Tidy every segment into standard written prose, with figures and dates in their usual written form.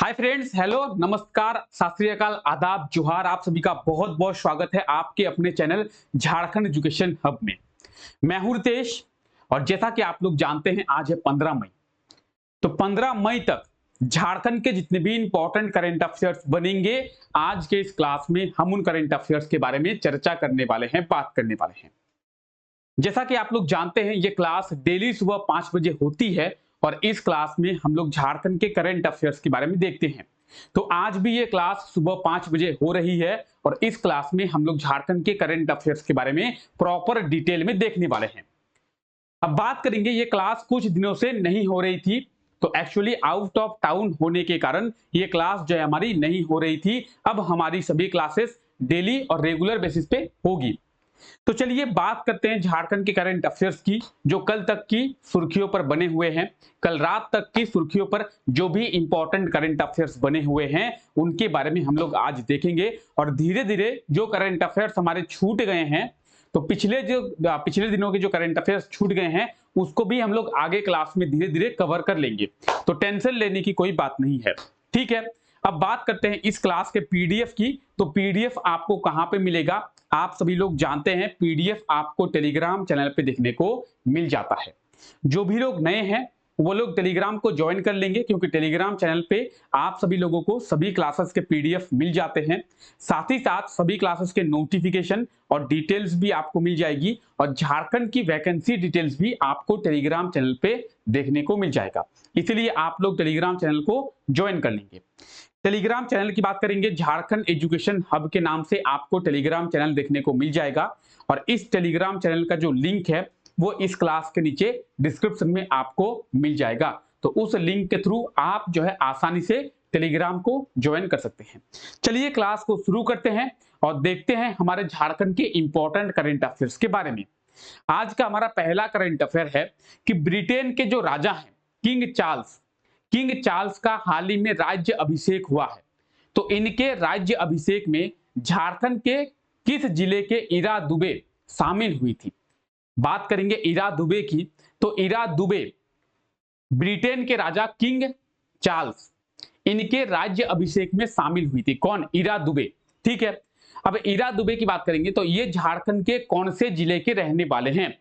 Hi friends, hello, नमस्कार, सत श्री अकाल, आदाब, जोहार। आप सभी का बहुत बहुत स्वागत है आपके अपने चैनल झारखंड एजुकेशन हब में। मैं हूं रितेश और जैसा कि आप लोग जानते हैं आज है 15 मई। तो 15 मई तक झारखंड के जितने भी इंपॉर्टेंट करंट अफेयर्स बनेंगे, आज के इस क्लास में हम उन करंट अफेयर्स के बारे में चर्चा करने वाले हैं, बात करने वाले हैं। जैसा कि आप लोग जानते हैं ये क्लास डेली सुबह 5 बजे होती है और इस क्लास में हम लोग झारखंड के करंट अफेयर्स के बारे में देखते हैं। तो आज भी ये क्लास सुबह 5 बजे हो रही है और इस क्लास में हम लोग झारखंड के करंट अफेयर्स के बारे में प्रॉपर डिटेल में देखने वाले हैं। अब बात करेंगे, ये क्लास कुछ दिनों से नहीं हो रही थी, तो एक्चुअली आउट ऑफ टाउन होने के कारण ये क्लास जो है हमारी नहीं हो रही थी। अब हमारी सभी क्लासेस डेली और रेगुलर बेसिस पे होगी। तो चलिए बात करते हैं झारखंड के करंट अफेयर्स की, जो कल तक की सुर्खियों पर बने हुए हैं। कल रात तक की सुर्खियों पर जो भी इंपॉर्टेंट करंट अफेयर्स बने हुए हैं उनके बारे में हम लोग आज देखेंगे और धीरे धीरे जो करंट अफेयर्स हमारे छूट गए हैं, तो पिछले दिनों के जो करंट अफेयर्स छूट गए हैं उसको भी हम लोग आगे क्लास में धीरे धीरे कवर कर लेंगे। तो टेंशन लेने की कोई बात नहीं है, ठीक है। अब बात करते हैं इस क्लास के पीडीएफ की। तो पीडीएफ आपको कहां पे मिलेगा? आप सभी लोग जानते हैं पीडीएफ आपको टेलीग्राम चैनल पे देखने को मिल जाता है। जो भी लोग नए हैं वो लोग टेलीग्राम को ज्वाइन कर लेंगे, क्योंकि टेलीग्राम चैनल पे आप सभी लोगों को सभी क्लासेस के पीडीएफ मिल जाते हैं। साथ ही साथ सभी क्लासेस के नोटिफिकेशन और डिटेल्स भी आपको मिल जाएगी और झारखंड की वैकेंसी डिटेल्स भी आपको टेलीग्राम चैनल पे देखने को मिल जाएगा। इसलिए आप लोग टेलीग्राम चैनल को ज्वाइन कर लेंगे। टेलीग्राम चैनल की बात करेंगे, झारखंड एजुकेशन हब के नाम से आपको टेलीग्राम चैनल देखने को मिल जाएगा और इस टेलीग्राम चैनल का जो लिंक है वो इस क्लास के नीचे डिस्क्रिप्शन में आपको मिल जाएगा। तो उस लिंक के थ्रू आप जो है आसानी से टेलीग्राम को ज्वाइन कर सकते हैं। चलिए क्लास को शुरू करते हैं और देखते हैं हमारे झारखंड के इंपॉर्टेंट करंट अफेयर्स के बारे में। आज का हमारा पहला करंट अफेयर है कि ब्रिटेन के जो राजा हैं किंग चार्ल्स का हाल ही में राज्य अभिषेक हुआ है। तो इनके राज्य अभिषेक में झारखंड के किस जिले के इरा दुबे शामिल हुई थी? बात करेंगे इरा दुबे की। तो इरा दुबे ब्रिटेन के राजा किंग चार्ल्स, इनके राज्य अभिषेक में शामिल हुई थी। कौन? इरा दुबे, ठीक है। अब इरा दुबे की बात करेंगे तो ये झारखंड के कौन से जिले के रहने वाले हैं?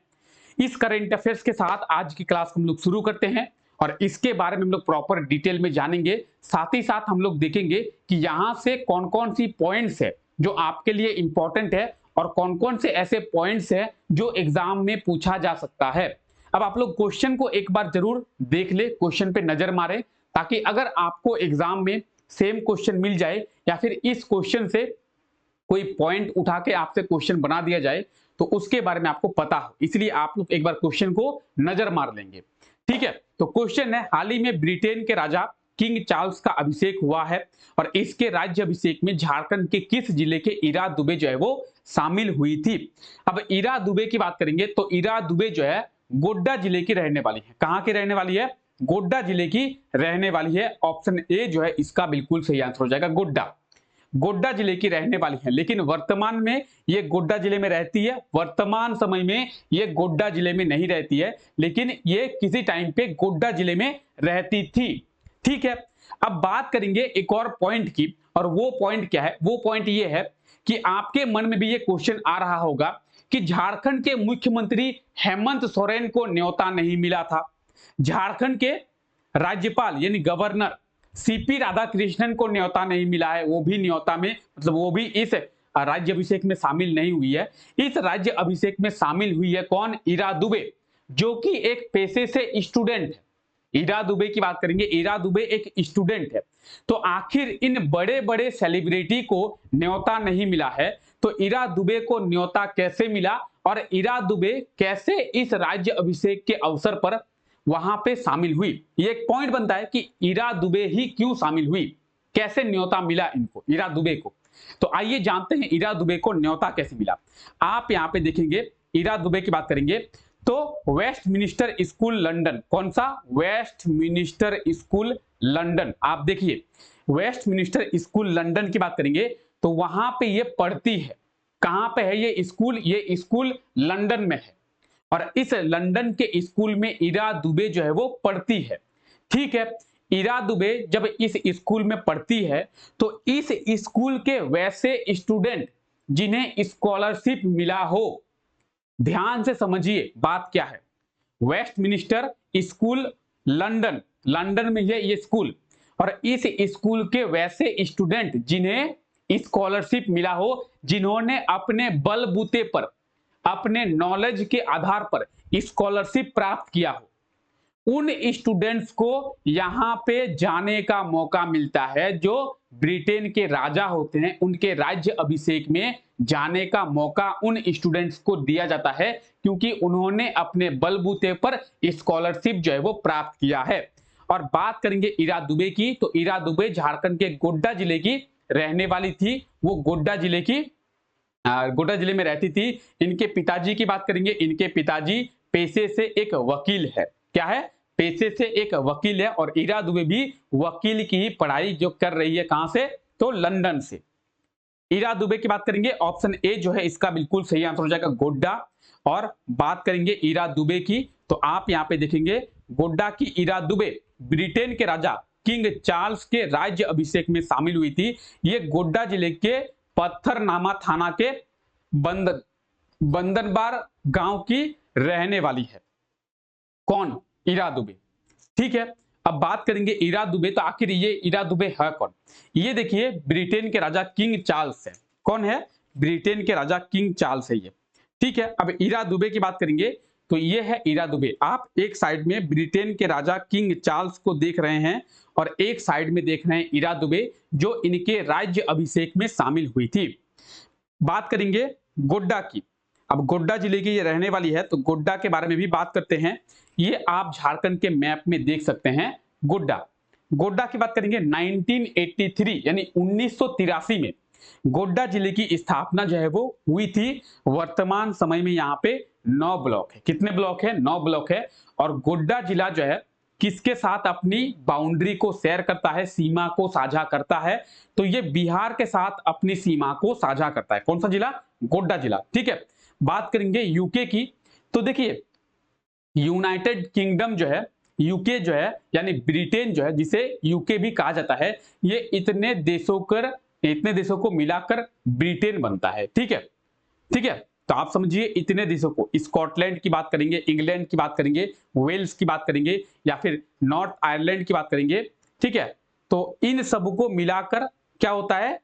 इस करंट अफेयर्स के साथ आज की क्लास हम लोग शुरू करते हैं और इसके बारे में हम लोग प्रॉपर डिटेल में जानेंगे। साथ ही साथ हम लोग देखेंगे कि यहां से कौन कौन सी पॉइंट्स है जो आपके लिए इंपॉर्टेंट है और कौन कौन से ऐसे पॉइंट्स है जो एग्जाम में पूछा जा सकता है। अब आप लोग क्वेश्चन को एक बार जरूर देख ले, क्वेश्चन पे नजर मारे, ताकि अगर आपको एग्जाम में सेम क्वेश्चन मिल जाए या फिर इस क्वेश्चन से कोई पॉइंट उठा के आपसे क्वेश्चन बना दिया जाए तो उसके बारे में आपको पता हो। इसलिए आप लोग एक बार क्वेश्चन को नजर मार लेंगे, ठीक है। तो क्वेश्चन है, हाल ही में ब्रिटेन के राजा किंग चार्ल्स का अभिषेक हुआ है और इसके राज्य अभिषेक में झारखंड के किस जिले के इरा दुबे जो है वो शामिल हुई थी? अब इरा दुबे की बात करेंगे तो इरा दुबे जो है गोड्डा जिले की रहने वाली है। कहां की रहने वाली है? गोड्डा जिले की रहने वाली है। ऑप्शन ए जो है इसका बिल्कुल सही आंसर हो जाएगा, गोड्डा जिले की रहने वाली है। लेकिन वर्तमान में ये गोड्डा जिले में रहती है, वर्तमान समय में ये गोड्डा जिले में नहीं रहती है, लेकिन ये किसी टाइम पे गोड्डा जिले में रहती थी, ठीक है। अब बात करेंगे एक और पॉइंट की, और वो पॉइंट क्या है? वो पॉइंट ये है कि आपके मन में भी ये क्वेश्चन आ रहा होगा कि झारखंड के मुख्यमंत्री हेमंत सोरेन को न्योता नहीं मिला था। झारखंड के राज्यपाल यानी गवर्नर सीपी राधाकृष्णन को न्योता नहीं मिला है, वो भी न्योता में मतलब वो भी इस राज्य अभिषेक में शामिल नहीं हुई है। इस राज्य अभिषेक में शामिल हुई है कौन? इरा दुबे, जो कि एक पेशे से स्टूडेंट है। इरा दुबे की बात करेंगे, इरा दुबे एक स्टूडेंट है। तो आखिर इन बड़े बड़े सेलिब्रिटी को न्योता नहीं मिला है, तो इरा दुबे को न्योता कैसे मिला और इरा दुबे कैसे इस राज्य अभिषेक के अवसर पर वहां पे शामिल हुई? ये एक पॉइंट बनता है कि इरा दुबे ही क्यों शामिल हुई, कैसे न्योता मिला इनको, इरा दुबे को। तो आइए जानते हैं इरा दुबे को न्योता कैसे मिला। आप यहां पे देखेंगे, इरा दुबे की बात करेंगे तो वेस्टमिनिस्टर स्कूल लंदन, कौन सा? Westminster school London. आप देखिए वेस्टमिनिस्टर स्कूल लंदन की बात करेंगे तो वहां पे ये पढ़ती है। कहां पे है ये स्कूल? ये स्कूल लंदन में है और इस लंदन के स्कूल में इरा दुबे जो है वो पढ़ती है, ठीक है। इरा दुबे जब इस स्कूल में पढ़ती है तो इस स्कूल के वैसे स्टूडेंट जिन्हें स्कॉलरशिप मिला हो, ध्यान से समझिए बात क्या है। वेस्टमिनिस्टर स्कूल लंदन, लंदन में है ये स्कूल, और इस स्कूल के वैसे स्टूडेंट जिन्हें स्कॉलरशिप मिला हो, जिन्होंने अपने बलबूते पर, अपने नॉलेज के आधार पर स्कॉलरशिप प्राप्त किया हो, उन स्टूडेंट्स को यहां पे जाने का मौका मिलता है। जो ब्रिटेन के राजा होते हैं उनके राज्य अभिषेक में जाने का मौका उन स्टूडेंट्स को दिया जाता है, क्योंकि उन्होंने अपने बलबूते पर स्कॉलरशिप जो है वो प्राप्त किया है। और बात करेंगे इरा दुबे की, तो इरा दुबे झारखंड के गोड्डा जिले की रहने वाली थी। वो गोड्डा जिले में रहती थी। इनके पिताजी की बात करेंगे, इनके पिताजी पेशे से एक वकील है। क्या है? पेशे से एक वकील है। और इरा दुबे भी वकील की ही पढ़ाई जो कर रही है, कहां से? तो लंदन से। इरा दुबे की बात करेंगे, ऑप्शन ए जो है इसका बिल्कुल सही आंसर हो जाएगा, गोड्डा। और बात करेंगे इरा दुबे की, तो आप यहां पे देखेंगे गोड्डा की इरा दुबे ब्रिटेन के राजा किंग चार्ल्स के राज्य अभिषेक में शामिल हुई थी। ये गोड्डा जिले के पत्थरनामा थाना के बंदनबार गांव की रहने वाली है। कौन? इरा दुबे। ठीक है, अब बात करेंगे इरा दुबे, तो आखिर ये इरा दुबे है कौन? ये देखिए ब्रिटेन के राजा किंग चार्ल्स है। कौन है? ब्रिटेन के राजा किंग चार्ल्स है ये। ठीक है, अब इरा दुबे की बात करेंगे, तो ये है इरा दुबे। आप एक साइड में ब्रिटेन के राजा किंग चार्ल्स को देख रहे हैं और एक साइड में देख रहे हैं इरा दुबे, जो इनके राज्य अभिषेक में शामिल हुई थी। बात करेंगे गोड्डा की। अब गोड्डा जिले की ये रहने वाली है, तो गोड्डा के बारे में भी बात करते हैं। ये आप झारखंड के मैप में देख सकते हैं गोड्डा। गोड्डा की बात करेंगे 1983 यानी 1983 में गोड्डा जिले की स्थापना जो है वो हुई थी। वर्तमान समय में यहाँ पे 9 ब्लॉक है। कितने ब्लॉक है? 9 ब्लॉक है। और गोड्डा जिला जो है किसके साथ अपनी बाउंड्री को शेयर करता है, सीमा को साझा करता है? तो ये बिहार के साथ अपनी सीमा को साझा करता है। कौन सा जिला? गोड्डा जिला। ठीक है, बात करेंगे यूके की, तो देखिए यूनाइटेड किंगडम जो है, यूके जो है यानी ब्रिटेन जो है, जिसे यूके भी कहा जाता है, ये इतने देशों को मिलाकर ब्रिटेन बनता है। ठीक है, ठीक है, तो आप समझिए इतने देशों को, स्कॉटलैंड की बात करेंगे, इंग्लैंड की बात करेंगे, वेल्स की बात करेंगे, या फिर नॉर्थ आयरलैंड की बात करेंगे। ठीक है, तो इन सब को मिलाकर क्या होता है?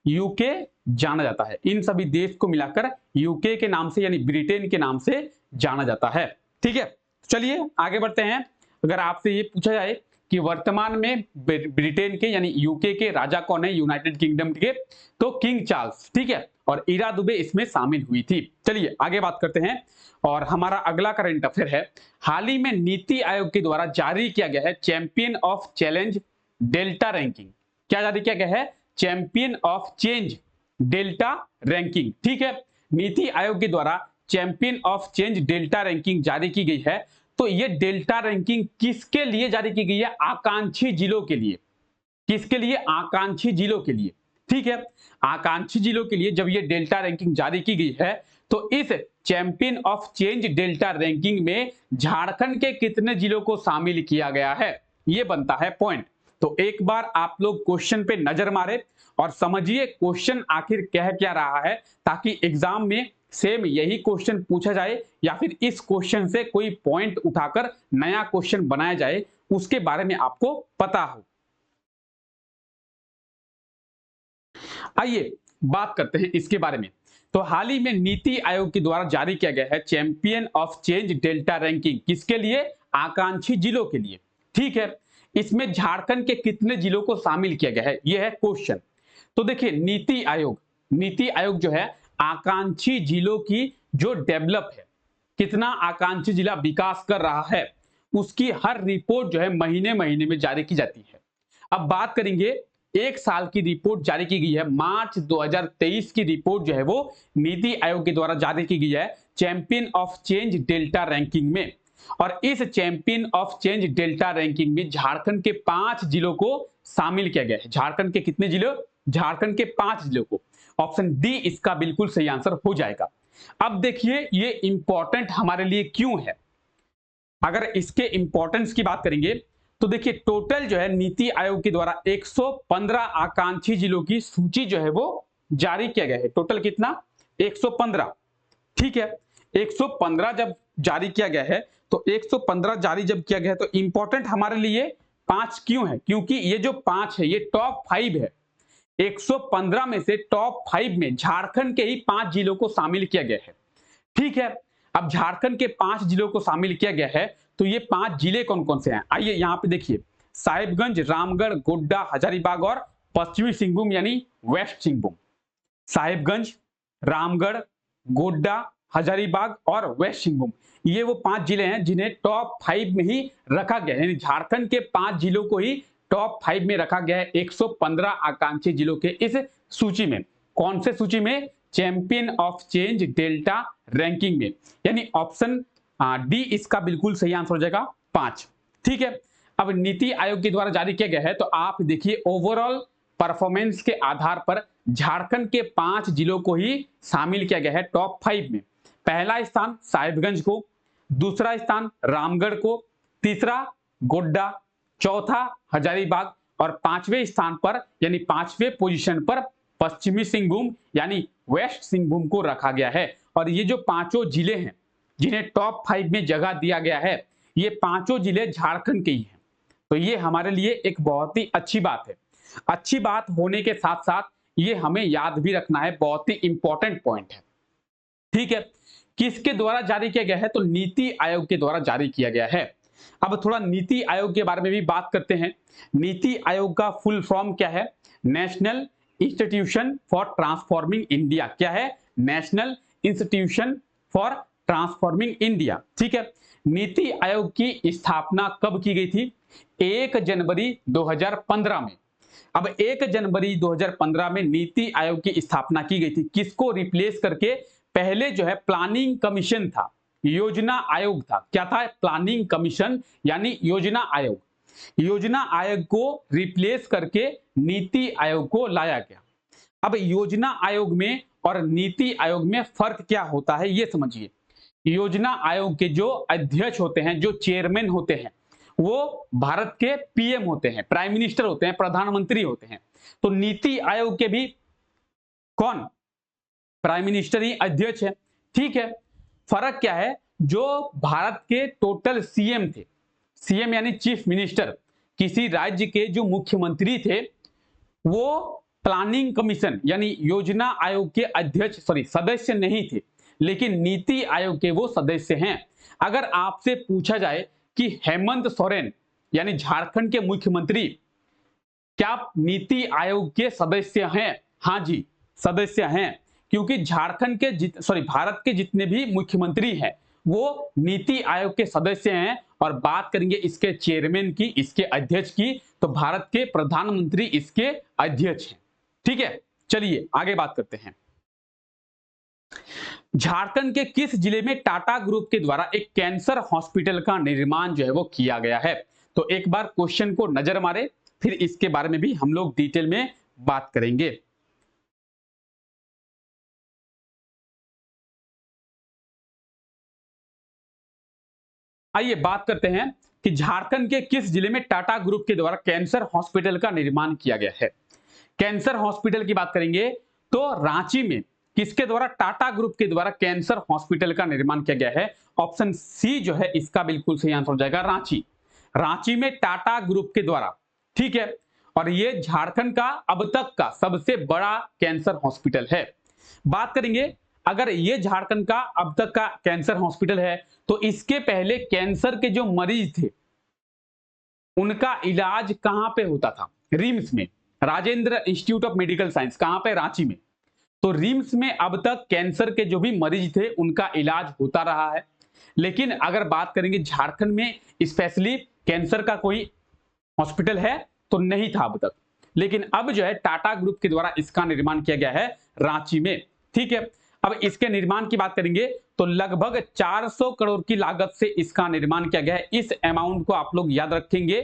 यूके जाना जाता है। इन सभी देश को मिलाकर यूके के नाम से यानी ब्रिटेन के नाम से जाना जाता है। ठीक है, चलिए आगे बढ़ते हैं। अगर आपसे ये पूछा जाए कि वर्तमान में ब्रिटेन के यानी यूके के राजा कौन है, यूनाइटेड किंगडम के, तो किंग चार्ल्स। ठीक है, और इरा दुबे इसमें शामिल हुई थी। चलिए आगे बात करते हैं। और हमारा अगला करंट अफेयर है, हाल ही में नीति आयोग के द्वारा जारी किया गया है champion of challenge delta ranking. क्या जारी किया गया है? Champion of change delta ranking. ठीक है, नीति आयोग के द्वारा champion of change delta ranking जारी की गई है। तो ये डेल्टा रैंकिंग किसके लिए जारी की गई है? आकांक्षी जिलों के लिए। किसके लिए? आकांक्षी जिलों के लिए। ठीक है, आकांक्षी जिलों के लिए जब ये डेल्टा रैंकिंग जारी की गई है, तो इस champion of change delta ranking में झारखंड के कितने जिलों को शामिल किया गया है, ये बनता है पॉइंट। तो एक बार आप लोग क्वेश्चन पे नजर मारे और समझिए क्वेश्चन आखिर कह क्या रहा है, ताकि एग्जाम में सेम यही क्वेश्चन पूछा जाए या फिर इस क्वेश्चन से कोई पॉइंट उठाकर नया क्वेश्चन बनाया जाए, उसके बारे में आपको पता हो। आइए बात करते हैं इसके बारे में। तो हाल ही में नीति आयोग के द्वारा जारी किया गया है champion of change delta ranking. किसके लिए? आकांक्षी जिलों के लिए। ठीक है, इसमें झारखंड के कितने जिलों को शामिल किया गया है, यह है क्वेश्चन। तो देखिए नीति आयोग जो है आकांक्षी जिलों की जो डेवलप है, कितना आकांक्षी जिला विकास कर रहा है, उसकी हर रिपोर्ट जो है महीने महीने में जारी की जाती है। अब बात करेंगे, एक साल की रिपोर्ट जारी की गई है, मार्च 2023 की रिपोर्ट जो है वो नीति आयोग के द्वारा जारी की गई है champion of change delta ranking में। और इस champion of change delta ranking में झारखंड के 5 जिलों को शामिल किया गया है। झारखंड के कितने जिलों? झारखंड के 5 जिलों को। ऑप्शन डी इसका बिल्कुल सही आंसर हो जाएगा। अब देखिए ये इंपॉर्टेंट हमारे लिए क्यों है। अगर इसके इंपॉर्टेंस की बात करेंगे तो देखिए टोटल जो है नीति आयोग के द्वारा 115 आकांक्षी जिलों की सूची जो है वो जारी किया गया है। टोटल कितना? 115। ठीक है, 115 जब जारी किया गया है तो 115 जारी जब किया गया है तो इंपॉर्टेंट हमारे लिए 5 क्यों है? क्योंकि ये जो 5 है ये टॉप 5 है। 115 में से टॉप 5 में झारखंड के ही 5 जिलों को शामिल किया गया है। ठीक है, अब झारखंड के 5 जिलों को शामिल किया गया है तो ये 5 जिले कौन कौन से हैं? आइए यहां पे देखिए, साहिबगंज, रामगढ़, गोड्डा, हजारीबाग और पश्चिमी सिंहभूम यानी वेस्ट सिंहभूम। साहिबगंज, रामगढ़, गोड्डा, हजारीबाग और वेस्ट सिंहभूम, ये वो 5 जिले हैं जिन्हें टॉप 5 में ही रखा गया है। यानी झारखंड के 5 जिलों को ही टॉप 5 में रखा गया है 115 आकांक्षी जिलों के इस सूची में। कौन से सूची में? Champion of change delta ranking में। यानी ऑप्शन डी इसका बिल्कुल सही आंसर हो जाएगा 5। ठीक है, अब नीति आयोग के द्वारा जारी किया गया है तो आप देखिए ओवरऑल परफॉर्मेंस के आधार पर झारखंड के 5 जिलों को ही शामिल किया गया है टॉप 5 में। पहला स्थान साहिबगंज को, दूसरा स्थान रामगढ़ को, तीसरा गोड्डा, चौथा हजारीबाग और 5वें स्थान पर यानी 5वें पोजीशन पर पश्चिमी सिंहभूम यानी वेस्ट सिंहभूम को रखा गया है। और ये जो पांचों जिले हैं जिन्हें टॉप 5 में जगह दिया गया है, ये पांचों जिले झारखंड के ही हैं। तो ये हमारे लिए एक बहुत ही अच्छी बात है। अच्छी बात होने के साथ साथ ये हमें याद भी रखना है, बहुत ही इंपॉर्टेंट पॉइंट है। ठीक है, किसके द्वारा जारी किया गया है? तो नीति आयोग के द्वारा जारी किया गया है। अब थोड़ा नीति आयोग के बारे में भी बात करते हैं। नीति आयोग का फुल फॉर्म क्या है? National institution for transforming India. क्या है? National institution for transforming India. ठीक है, नीति आयोग की स्थापना कब की गई थी? 1 जनवरी 2015 में। अब 1 जनवरी 2015 में नीति आयोग की स्थापना की गई थी। किसको रिप्लेस करके? पहले जो है प्लानिंग कमीशन था, योजना आयोग था। क्या था? प्लानिंग कमीशन यानी योजना आयोग। योजना आयोग को रिप्लेस करके नीति आयोग को लाया गया। अब योजना आयोग में और नीति आयोग में फर्क क्या होता है ये समझिए। योजना आयोग के जो अध्यक्ष होते हैं, जो चेयरमैन होते हैं, वो भारत के पीएम होते हैं, प्राइम मिनिस्टर होते हैं, प्रधानमंत्री होते हैं। तो नीति आयोग के भी कौन? प्राइम मिनिस्टर ही अध्यक्ष है। ठीक है, फर्क क्या है? जो भारत के टोटल सीएम थे, सीएम यानी चीफ मिनिस्टर, किसी राज्य के जो मुख्यमंत्री थे, वो प्लानिंग कमीशन यानी योजना आयोग के अध्यक्ष सदस्य नहीं थे, लेकिन नीति आयोग के वो सदस्य हैं। अगर आपसे पूछा जाए कि हेमंत सोरेन यानी झारखंड के मुख्यमंत्री क्या नीति आयोग के सदस्य हैं? हाँ जी, सदस्य हैं। क्योंकि झारखंड के भारत के जितने भी मुख्यमंत्री हैं वो नीति आयोग के सदस्य हैं। और बात करेंगे इसके चेयरमैन की, इसके अध्यक्ष की, तो भारत के प्रधानमंत्री इसके अध्यक्ष हैं। ठीक है, चलिए आगे बात करते हैं। झारखंड के किस जिले में टाटा ग्रुप के द्वारा एक कैंसर हॉस्पिटल का निर्माण जो है वो किया गया है? तो एक बार क्वेश्चन को नजर मारे, फिर इसके बारे में भी हम लोग डिटेल में बात करेंगे। आइए बात करते हैं कि झारखंड के किस जिले में टाटा ग्रुप के द्वारा कैंसर हॉस्पिटल का निर्माण किया गया है। कैंसर हॉस्पिटल की बात करेंगे तो रांची में किसके द्वारा? टाटा ग्रुप के द्वारा कैंसर हॉस्पिटल का निर्माण किया गया है। ऑप्शन सी जो है इसका बिल्कुल सही आंसर हो जाएगा रांची। रांची में टाटा ग्रुप के द्वारा। ठीक है, और ये झारखंड का अब तक का सबसे बड़ा कैंसर हॉस्पिटल है। बात करेंगे, अगर ये झारखंड का अब तक का कैंसर हॉस्पिटल है तो इसके पहले कैंसर के जो मरीज थे उनका इलाज कहां पे होता था? रिम्स में, Rajendra institute of medical science. कहां पे? रांची में। तो रिम्स में अब तक कैंसर के जो भी मरीज थे उनका इलाज होता रहा है। लेकिन अगर बात करेंगे झारखंड में स्पेशली कैंसर का कोई हॉस्पिटल है तो नहीं था अब तक। लेकिन अब जो है टाटा ग्रुप के द्वारा इसका निर्माण किया गया है रांची में। ठीक है, अब इसके निर्माण की बात करेंगे तो लगभग 400 करोड़ की लागत से इसका निर्माण किया गया है। इस अमाउंट को आप लोग याद रखेंगे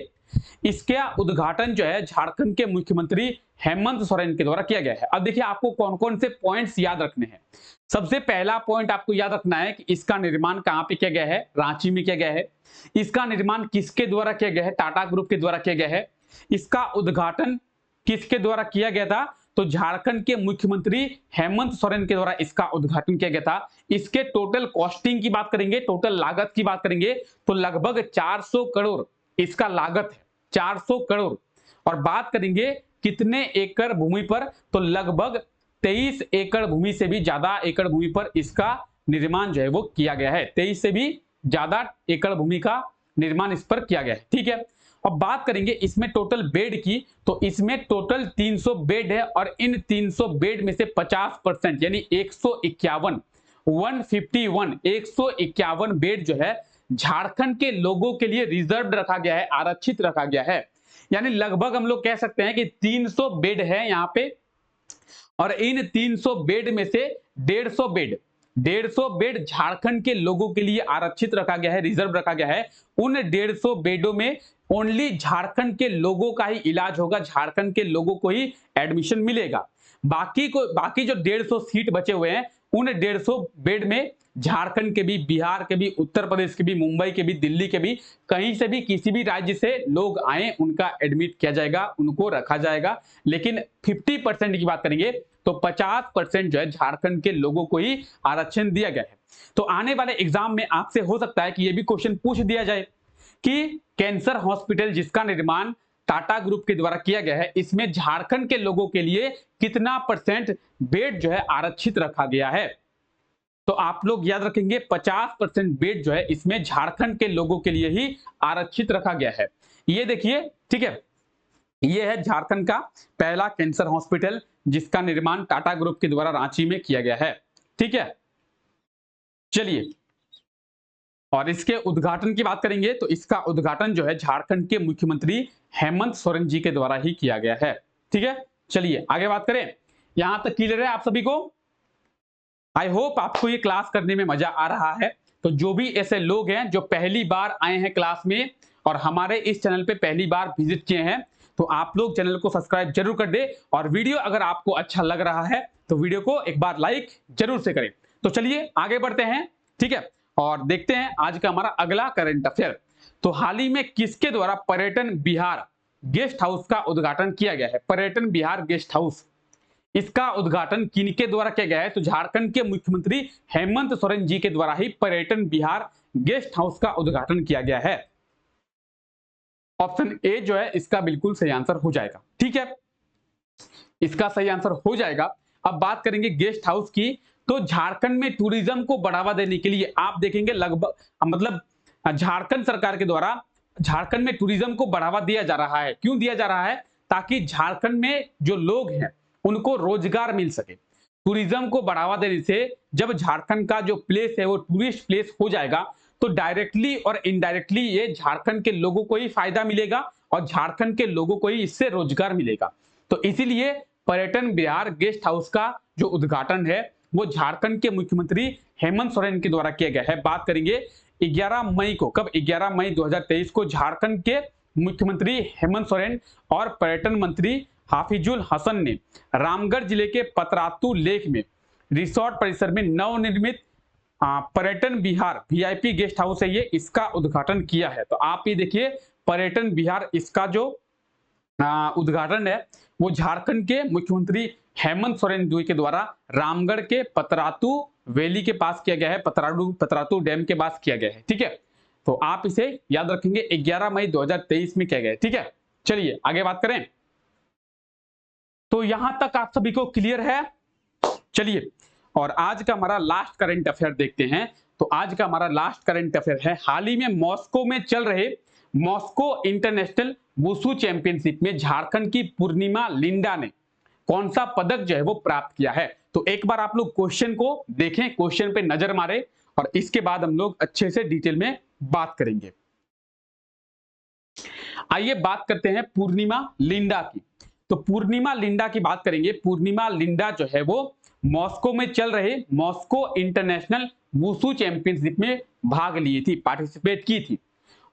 इसका उद्घाटन जो है झारखंड के मुख्यमंत्री हेमंत सोरेन के द्वारा किया गया है। अब देखिए आपको कौन कौन से पॉइंट्स याद रखने हैं। सबसे पहला पॉइंट आपको याद रखना है कि इसका निर्माण कहां पे किया गया है, रांची में किया गया है। इसका निर्माण किसके द्वारा किया गया है, टाटा ग्रुप के द्वारा किया गया है। इसका उद्घाटन किसके द्वारा किया गया था, तो झारखंड के मुख्यमंत्री हेमंत सोरेन के द्वारा इसका उद्घाटन किया गया था। इसके टोटल कॉस्टिंग की बात करेंगे, टोटल लागत की बात करेंगे तो लगभग 400 करोड़ इसका लागत है, 400 करोड़। और बात करेंगे कितने एकड़ भूमि पर, तो लगभग 23 एकड़ भूमि से भी ज्यादा एकड़ भूमि पर इसका निर्माण जो है वो किया गया है। 23 से भी ज्यादा एकड़ भूमि का निर्माण इस पर किया गया है। ठीक है, अब बात करेंगे इसमें टोटल बेड की, तो इसमें टोटल 300 बेड है और इन 300 बेड में से 50% यानी 151 बेड जो है झारखंड के लोगों के लिए रिजर्व रखा गया है, आरक्षित रखा गया है। यानी लगभग हम लोग कह सकते हैं कि 300 बेड है यहाँ पे, और इन 300 बेड में से 150 बेड झारखंड के लोगों के लिए आरक्षित रखा गया है, रिजर्व रखा गया है। उन 150 बेडों में ओनली झारखंड के लोगों का ही इलाज होगा, झारखंड के लोगों को ही एडमिशन मिलेगा। बाकी जो 150 सीट बचे हुए हैं उन 150 बेड में झारखंड के भी, बिहार के भी, उत्तर प्रदेश के भी, मुंबई के भी, दिल्ली के भी, कहीं से भी किसी भी राज्य से लोग आए उनका एडमिट किया जाएगा, उनको रखा जाएगा। लेकिन 50% की बात करेंगे तो 50% जो है झारखंड के लोगों को ही आरक्षण दिया गया है। तो आने वाले एग्जाम में आपसे हो सकता है कि यह भी क्वेश्चन पूछ दिया जाए कि कैंसर हॉस्पिटल जिसका निर्माण टाटा ग्रुप के द्वारा किया गया है, इसमें झारखंड के लोगों के लिए कितना % बेड जो है आरक्षित रखा गया है। तो आप लोग याद रखेंगे 50% बेड जो है इसमें झारखंड के लोगों के लिए ही आरक्षित रखा गया है। ये देखिए, ठीक है, ये है झारखंड का पहला कैंसर हॉस्पिटल जिसका निर्माण टाटा ग्रुप के द्वारा रांची में किया गया है। ठीक है, चलिए, और इसके उद्घाटन की बात करेंगे तो इसका उद्घाटन जो है झारखंड के मुख्यमंत्री हेमंत सोरेन जी के द्वारा ही किया गया है। ठीक है, चलिए आगे बात करें। यहां तक क्लियर है आप सभी को? आई होप आपको ये क्लास करने में मजा आ रहा है। तो जो भी ऐसे लोग हैं जो पहली बार आए हैं क्लास में और हमारे इस चैनल पे पहली बार विजिट किए हैं, तो आप लोग चैनल को सब्सक्राइब जरूर कर दे, और वीडियो अगर आपको अच्छा लग रहा है तो वीडियो को एक बार लाइक जरूर से करें। तो चलिए आगे बढ़ते हैं। ठीक है, और देखते हैं आज का हमारा अगला करंट अफेयर। तो हाल ही में किसके द्वारा पर्यटन बिहार गेस्ट हाउस का उद्घाटन किया गया है? पर्यटन बिहार गेस्ट हाउस, इसका उद्घाटन किनके द्वारा किया गया है? तो झारखंड के मुख्यमंत्री हेमंत सोरेन जी के द्वारा ही पर्यटन बिहार गेस्ट हाउस का उद्घाटन किया गया है। ऑप्शन ए जो है इसका बिल्कुल सही आंसर हो जाएगा। ठीक है, इसका सही आंसर हो जाएगा। अब बात करेंगे गेस्ट हाउस की, तो झारखंड में टूरिज्म को बढ़ावा देने के लिए आप देखेंगे लगभग मतलब झारखंड सरकार के द्वारा झारखंड में टूरिज्म को बढ़ावा दिया जा रहा है। क्यों दिया जा रहा है? ताकि झारखंड में जो लोग हैं उनको रोजगार मिल सके। टूरिज्म को बढ़ावा देने से जब झारखंड का जो प्लेस है वो टूरिस्ट प्लेस हो जाएगा तो डायरेक्टली और इनडायरेक्टली ये झारखंड के लोगों को ही फायदा मिलेगा और झारखंड के लोगों को ही इससे रोजगार मिलेगा। तो इसीलिए पर्यटन बिहार गेस्ट हाउस का जो उद्घाटन है वो झारखंड के मुख्यमंत्री हेमंत सोरेन के द्वारा किया गया है। बात करेंगे 11 मई को, कब? 11 मई 2023 को झारखंड के मुख्यमंत्री हेमंत सोरेन और पर्यटन मंत्री हाफिजुल हसन ने रामगढ़ जिले के पतरातू लेक में रिसोर्ट परिसर में नवनिर्मित पर्यटन बिहार वीआईपी गेस्ट हाउस है ये, इसका उद्घाटन किया है। तो आप ये देखिए पर्यटन बिहार, इसका जो उद्घाटन है वो झारखंड के मुख्यमंत्री हेमंत सोरेन जी के द्वारा रामगढ़ के पतरातू वैली के पास किया गया है, पतरातू डैम के पास किया गया है। ठीक है, तो आप इसे याद रखेंगे 11 मई 2023 में किया गया है। ठीक है, चलिए आगे बात करें। तो यहां तक आप सभी को क्लियर है? चलिए, और आज का हमारा लास्ट करंट अफेयर देखते हैं। तो आज का हमारा लास्ट करंट अफेयर है, हाल ही में मॉस्को में चल रहे मॉस्को इंटरनेशनल वुशु चैंपियनशिप में झारखंड की पूर्णिमा लिंडा ने कौन सा पदक जो है वो प्राप्त किया है? तो एक बार आप लोग क्वेश्चन को देखें, क्वेश्चन पे नजर मारे, और इसके बाद हम लोग अच्छे से डिटेल में बात करेंगे। आइए बात करते हैं पूर्णिमा लिंडा की। तो पूर्णिमा लिंडा की बात करेंगे। पूर्णिमा लिंडा जो है वो मॉस्को में चल रहे मॉस्को इंटरनेशनल वुशु चैंपियनशिप में भाग ली थी, पार्टिसिपेट की थी।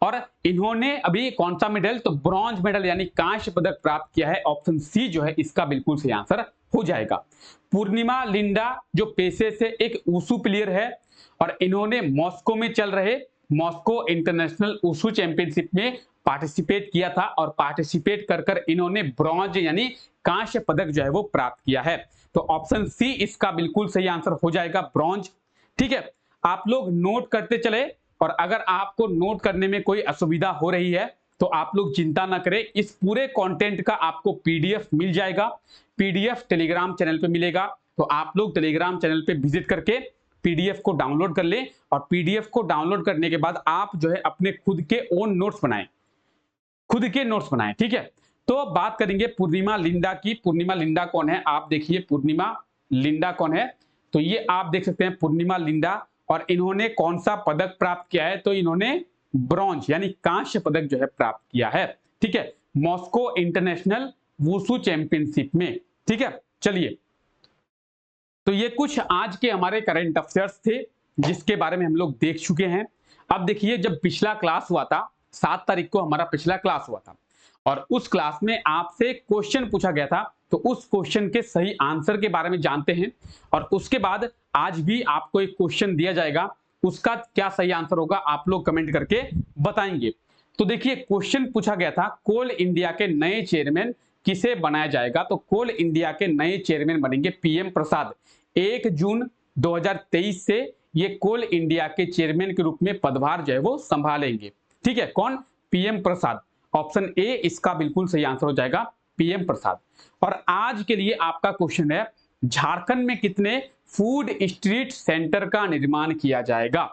और इन्होंने अभी कौन सा मेडल, तो ब्रॉन्ज मेडल यानी कांस्य पदक प्राप्त किया है। ऑप्शन सी जो है इसका बिल्कुल सही आंसर हो जाएगा। पूर्णिमा लिंडा जो पेशे से एक ऊसू प्लेयर है और इन्होंने मॉस्को में चल रहे मॉस्को इंटरनेशनल ऊसू चैंपियनशिप में पार्टिसिपेट किया था और पार्टिसिपेट कर कर इन्होंने ब्रॉन्ज यानी कांस्य पदक जो है वो प्राप्त किया है। तो ऑप्शन सी इसका बिल्कुल सही आंसर हो जाएगा, ब्रॉन्ज। ठीक है, आप लोग नोट करते चले और अगर आपको नोट करने में कोई असुविधा हो रही है तो आप लोग चिंता ना करें, इस पूरे कंटेंट का आपको पीडीएफ मिल जाएगा। पीडीएफ टेलीग्राम चैनल पे मिलेगा, तो आप लोग टेलीग्राम चैनल पे विजिट करके पीडीएफ को डाउनलोड कर लें और पीडीएफ को डाउनलोड करने के बाद आप जो है अपने खुद के ओन नोट्स बनाएं, खुद के नोट्स बनाएं। ठीक है, तो बात करेंगे पूर्णिमा लिंडा की। पूर्णिमा लिंडा कौन है, आप देखिए पूर्णिमा लिंडा कौन है। तो ये आप देख सकते हैं पूर्णिमा लिंडा, और इन्होंने कौन सा पदक प्राप्त किया है, तो इन्होंने ब्रॉन्ज यानी कांस्य पदक जो है प्राप्त किया है। ठीक है, मॉस्को इंटरनेशनल वुशु चैंपियनशिप में। ठीक है, चलिए, तो ये कुछ आज के हमारे करंट अफेयर्स थे जिसके बारे में हम लोग देख चुके हैं। अब देखिए, जब पिछला क्लास हुआ था 7 तारीख को हमारा पिछला क्लास हुआ था और उस क्लास में आपसे क्वेश्चन पूछा गया था, तो उस क्वेश्चन के सही आंसर के बारे में जानते हैं। और उसके बाद आज भी आपको एक क्वेश्चन दिया जाएगा, उसका क्या सही आंसर होगा आप लोग कमेंट करके बताएंगे। तो देखिए, क्वेश्चन पूछा गया था कोल इंडिया के नए चेयरमैन किसे बनाया जाएगा, तो कोल इंडिया के नए चेयरमैन बनेंगे पीएम प्रसाद। 1 जून 2023 से ये कोल इंडिया के चेयरमैन के रूप में पदभार जो है वो संभालेंगे। ठीक है, कौन, पीएम प्रसाद। ऑप्शन ए इसका बिल्कुल सही आंसर हो जाएगा, पीएम प्रसाद। और आज के लिए आपका क्वेश्चन है, झारखंड में कितने फूड स्ट्रीट सेंटर का निर्माण किया जाएगा।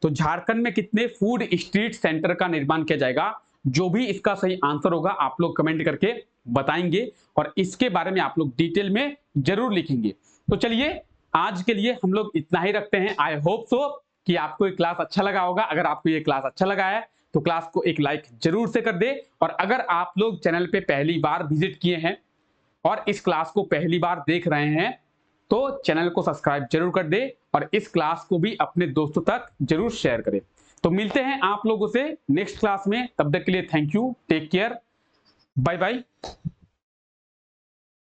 तो झारखंड में कितने फूड स्ट्रीट सेंटर का निर्माण किया जाएगा, जो भी इसका सही आंसर होगा आप लोग कमेंट करके बताएंगे और इसके बारे में आप लोग डिटेल में जरूर लिखेंगे। तो चलिए, आज के लिए हम लोग इतना ही रखते हैं। आई होप सो कि आपको ये क्लास अच्छा लगा होगा। अगर आपको ये क्लास अच्छा लगा है तो क्लास को एक लाइक जरूर से कर दे, और अगर आप लोग चैनल पे पहली बार विजिट किए हैं और इस क्लास को पहली बार देख रहे हैं तो चैनल को सब्सक्राइब जरूर कर दे और इस क्लास को भी अपने दोस्तों तक जरूर शेयर करें। तो मिलते हैं आप लोगों से नेक्स्ट क्लास में, तब तक के लिए thank you, take care, bye bye.